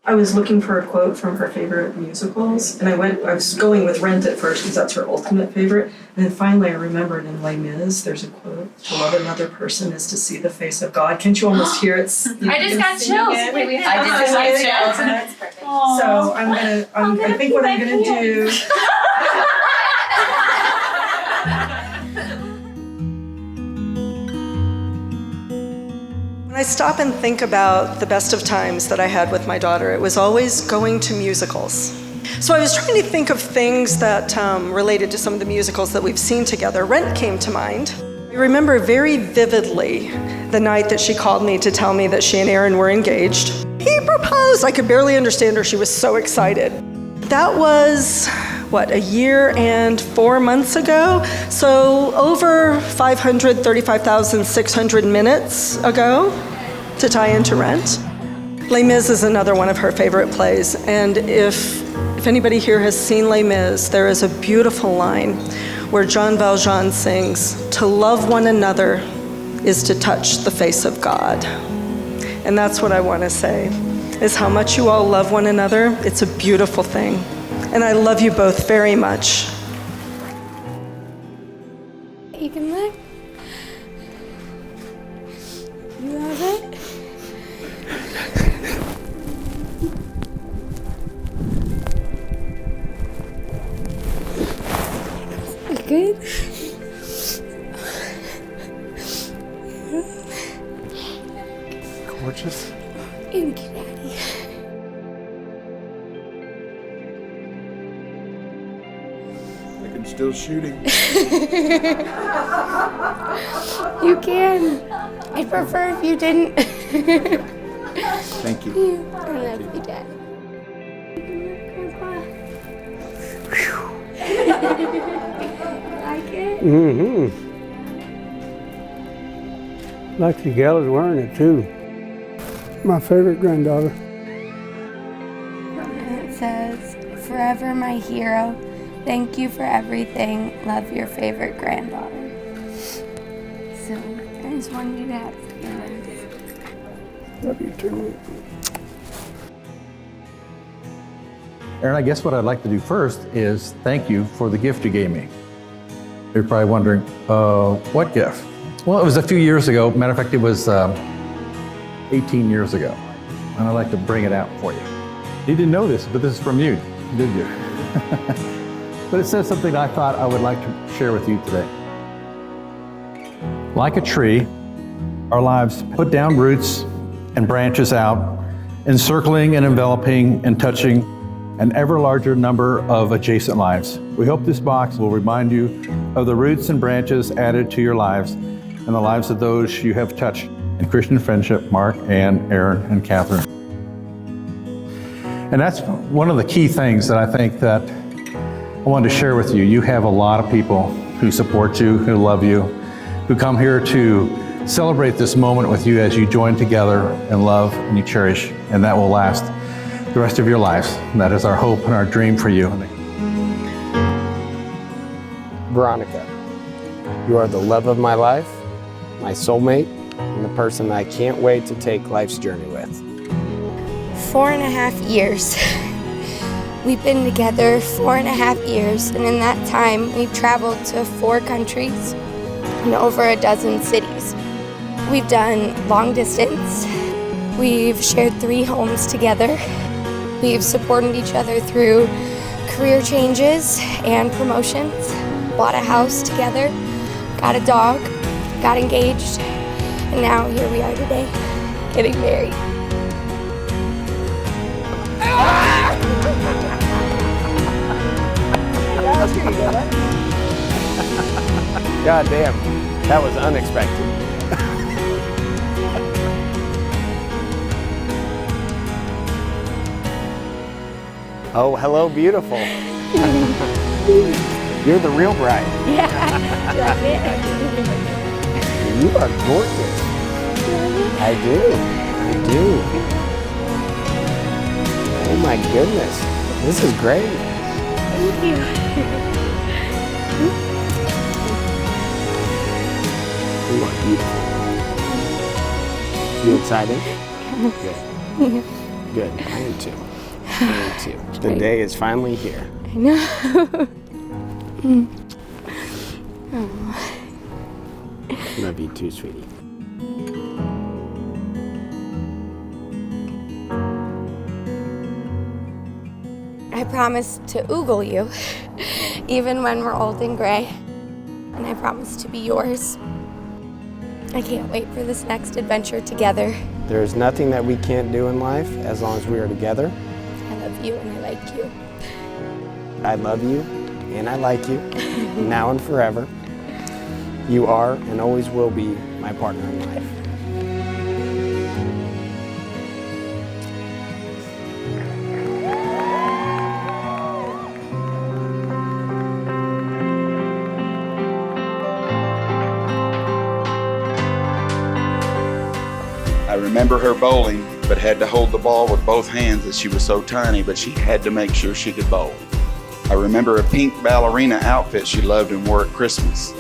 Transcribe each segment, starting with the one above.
I was looking for a quote from her favorite musicals, and I was going with Rent at first because that's her ultimate favorite. And then finally I remembered in Les Mis, there's a quote, to love another person is to see the face of God. Can't you almost hear it? I just got chills. Wait, I just got chills. That's perfect. So I think what I'm gonna do. When I stop and think about the best of times that I had with my daughter, it was always going to musicals. So I was trying to think of things that related to some of the musicals that we've seen together. Rent came to mind. I remember very vividly the night that she called me to tell me that she and Aaron were engaged. He proposed! I could barely understand her. She was so excited. That was, a year and 4 months ago? So over 535,600 minutes ago to tie into Rent. Les Mis is another one of her favorite plays, and if anybody here has seen Les Mis, there is a beautiful line where Jean Valjean sings, "To love one another is to touch the face of God." And that's what I want to say, is how much you all love one another. It's a beautiful thing. And I love you both very much. You can look. You love it? You good? Gorgeous. Thank you, Daddy. Still shooting. You can. I'd prefer if you didn't. Thank you. I love you, Dad. Like it? Mm-hmm. Like the gal is wearing it too. My favorite granddaughter. And it says, "Forever my hero. Thank you for everything. Love your favorite granddaughter." So I just wanted you to have feelings. Love you too. Aaron, I guess what I'd like to do first is thank you for the gift you gave me. You're probably wondering, what gift? Well, it was a few years ago. Matter of fact, it was 18 years ago. And I'd like to bring it out for you. You didn't know this, but this is from you, did you? But it says something I thought I would like to share with you today. Like a tree, our lives put down roots and branches out, encircling and enveloping and touching an ever larger number of adjacent lives. We hope this box will remind you of the roots and branches added to your lives and the lives of those you have touched in Christian friendship, Mark, Ann, Aaron, and Catherine. And that's one of the key things that I think that I wanted to share with you. You have a lot of people who support you, who love you, who come here to celebrate this moment with you as you join together in love and you cherish, and that will last the rest of your lives. And that is our hope and our dream for you. Veronica, you are the love of my life, my soulmate, and the person I can't wait to take life's journey with. 4.5 years. We've been together 4.5 years, and in that time, we've traveled to 4 countries and over a dozen cities. We've done long distance. We've shared 3 homes together. We've supported each other through career changes and promotions, bought a house together, got a dog, got engaged, and now here we are today, getting married. God damn, that was unexpected. Oh, hello, beautiful. You're the real bride. Yeah, that's it. You are gorgeous. I do. Oh my goodness, this is great. Thank you. You are beautiful. You excited? Yeah. Good. I am too. I am too. The day is finally here. I know. Love you too, sweetie. I promise to oogle you, even when we're old and gray. And I promise to be yours. I can't wait for this next adventure together. There's nothing that we can't do in life as long as we are together. I love you and I like you. I love you and I like you, now and forever. You are and always will be my partner in life. I remember her bowling, but had to hold the ball with both hands as she was so tiny, but she had to make sure she could bowl. I remember a pink ballerina outfit she loved and wore at Christmas.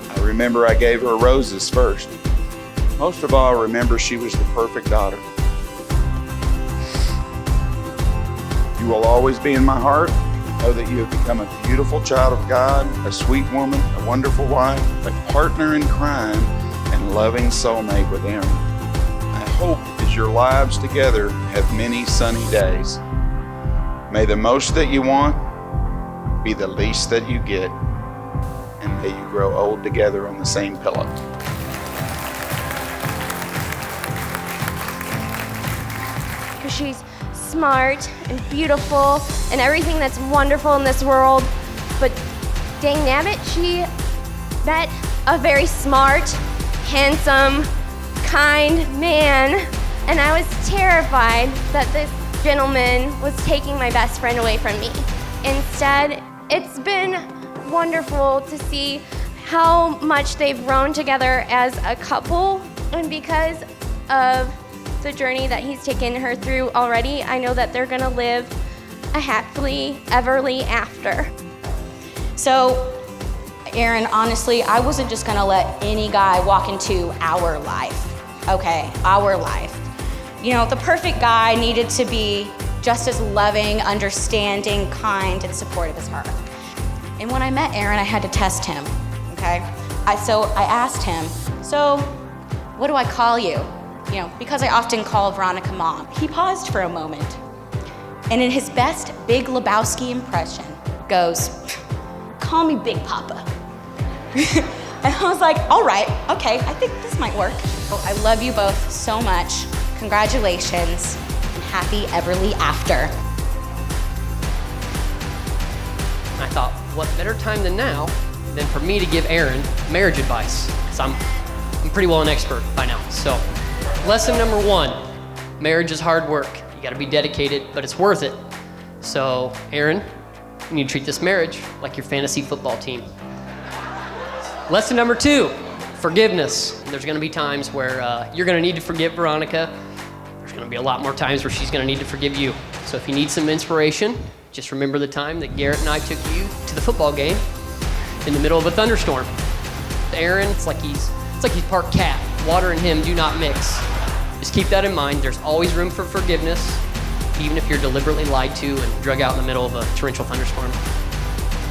I remember I gave her roses first. Most of all, I remember she was the perfect daughter. You will always be in my heart. Know that you have become a beautiful child of God, a sweet woman, a wonderful wife, a partner in crime, and loving soulmate with Aaron. I hope as your lives together have many sunny days. May the most that you want be the least that you get, and may you grow old together on the same pillow. Because she's smart and beautiful and everything that's wonderful in this world, but dang nabbit, she met a very smart, handsome, kind man, and I was terrified that this gentleman was taking my best friend away from me. Instead, it's been wonderful to see how much they've grown together as a couple, and because of the journey that he's taken her through already, I know that they're gonna live a happily everly after. So, Aaron, honestly, I wasn't just gonna let any guy walk into our life, okay? Our life. You know, the perfect guy needed to be just as loving, understanding, kind, and supportive as her. And when I met Aaron, I had to test him, okay? So I asked him, so what do I call you? You know, because I often call Veronica Mom. He paused for a moment, and in his best Big Lebowski impression, goes, call me Big Papa. And I was like, all right, okay, I think this might work. Well, I love you both so much. Congratulations, and happy everly after. I thought, what better time than now than for me to give Aaron marriage advice? Because I'm pretty well an expert by now. So, lesson number 1, marriage is hard work. You gotta be dedicated, but it's worth it. So, Aaron, you need to treat this marriage like your fantasy football team. Lesson number 2, forgiveness. There's gonna be times where you're gonna need to forgive Veronica. There's gonna be a lot more times where she's gonna need to forgive you. So if you need some inspiration, just remember the time that Garrett and I took you to the football game in the middle of a thunderstorm. Aaron, it's like he's part cat. Water and him do not mix. Just keep that in mind. There's always room for forgiveness, even if you're deliberately lied to and drug out in the middle of a torrential thunderstorm.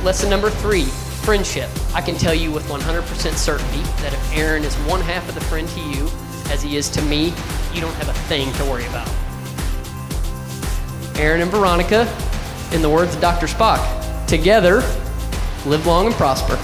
Lesson number 3, friendship. I can tell you with 100% certainty that if Aaron is one half of the friend to you as he is to me, you don't have a thing to worry about. Aaron and Veronica, in the words of Dr. Spock, together, live long and prosper.